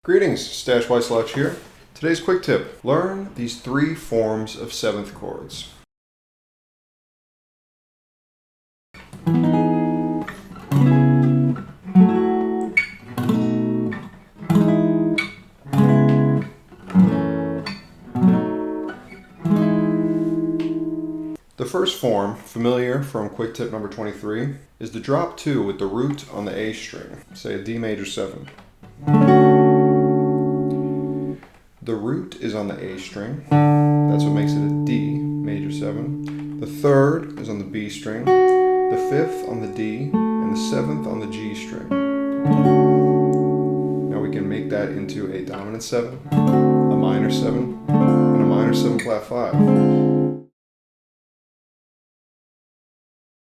Greetings, Stash Wyslouch here. Today's quick tip: learn these three forms of seventh chords. The first form, familiar from quick tip number 23, is the drop 2 with the root on the A string, say a D major 7. The root is on the A string, that's what makes it a D major 7. The third is on the B string, the fifth on the D, and the seventh on the G string. Now we can make that into a dominant 7, a minor 7, and a minor 7 flat 5.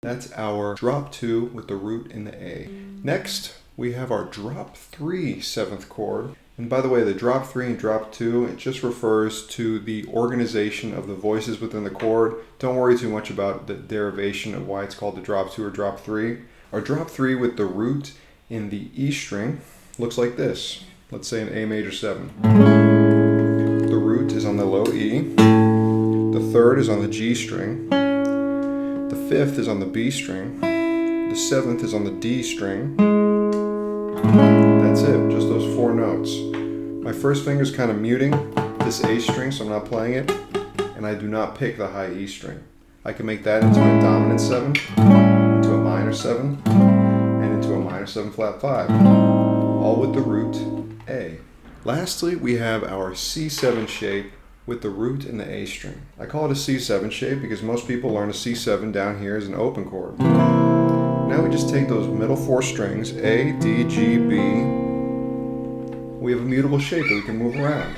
That's our drop 2 with the root in the A. Next, we have our drop 3 seventh chord. And by the way, the drop 3 and drop 2, it just refers to the organization of the voices within the chord. Don't worry too much about the derivation of why it's called the drop 2 or drop 3. Our drop 3 with the root in the E string looks like this. Let's say an A major 7. The root is on the low E. The third is on the G string. The fifth is on the B string. The seventh is on the D string. That's it, just those 4 notes. My first finger is kind of muting this A string, so I'm not playing it, and I do not pick the high E string. I can make that into a dominant 7, into a minor 7, and into a minor 7 flat 5, all with the root A. Lastly, we have our C7 shape with the root in the A string. I call it a C7 shape because most people learn a C7 down here as an open chord. Now we just take those middle 4 strings, A, D, G, B. We have a mutable shape that we can move around.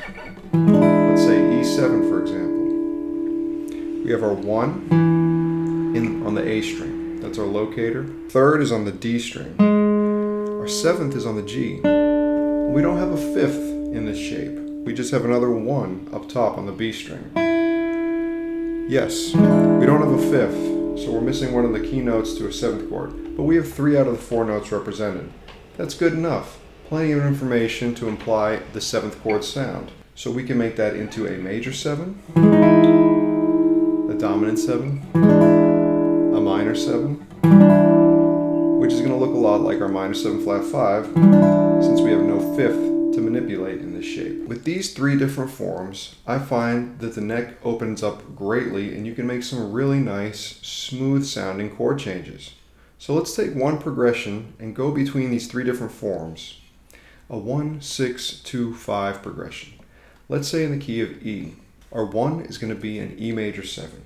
Let's say E7, for example. We have our 1 on the A string. That's our locator. Third is on the D string. Our seventh is on the G. We don't have a fifth in this shape. We just have another 1 up top on the B string. Yes, we don't have a fifth, so we're missing one of the key notes to a seventh chord, but we have 3 out of the 4 notes represented. That's good enough. Plenty of information to imply the seventh chord sound. So we can make that into a major 7, a dominant 7, a minor 7, which is going to look a lot like our minor 7 flat 5, since we have no fifth to manipulate in this shape. With these 3 different forms, I find that the neck opens up greatly and you can make some really nice, smooth sounding chord changes. So let's take one progression and go between these 3 different forms. A 1, 6, 2, 5 progression. Let's say in the key of E. Our 1 is going to be an E major 7.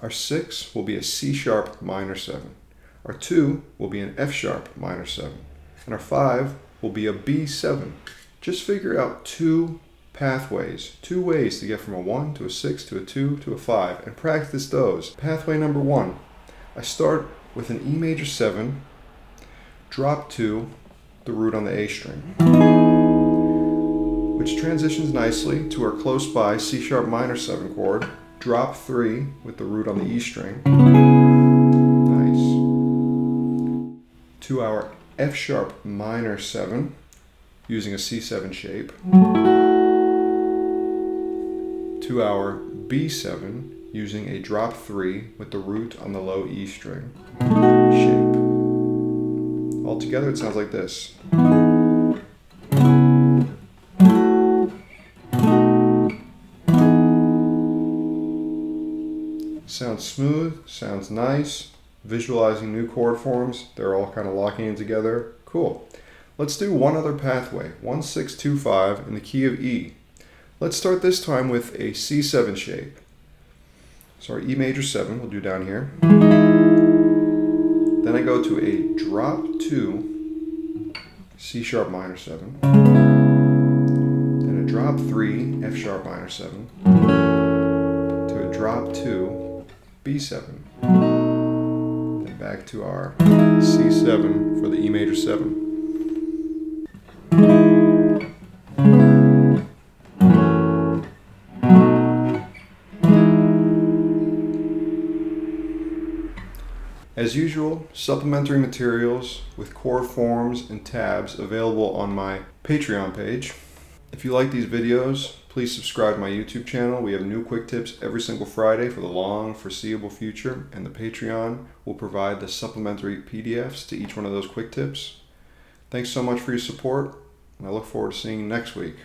Our 6 will be a C sharp minor 7. Our 2 will be an F sharp minor 7. And our 5 will be a B7. Just figure out 2 pathways, 2 ways to get from a 1 to a 6 to a 2 to a 5, and practice those. Pathway number 1. I start with an E major 7, drop 2, the root on the A string, which transitions nicely to our close by C sharp minor 7 chord, drop 3 with the root on the E string, nice, to our F sharp minor 7, using a C7 shape, to our B7 using a drop 3 with the root on the low E string shape. Altogether it sounds like this. Sounds smooth, sounds nice, visualizing new chord forms, they're all kind of locking in together. Cool. Let's do one other pathway, 1, 6, 2, 5 in the key of E. Let's start this time with a C7 shape. So our E major 7 we'll do down here. Then I go to a drop 2, C sharp minor 7. Then a drop 3, F sharp minor 7. To a drop 2, B7. Then back to our C7 for the E major 7. As usual, supplementary materials with chord forms and tabs available on my Patreon page. If you like these videos, please subscribe to my YouTube channel. We have new quick tips every single Friday for the long foreseeable future, and the Patreon will provide the supplementary PDFs to each one of those quick tips. Thanks so much for your support, and I look forward to seeing you next week.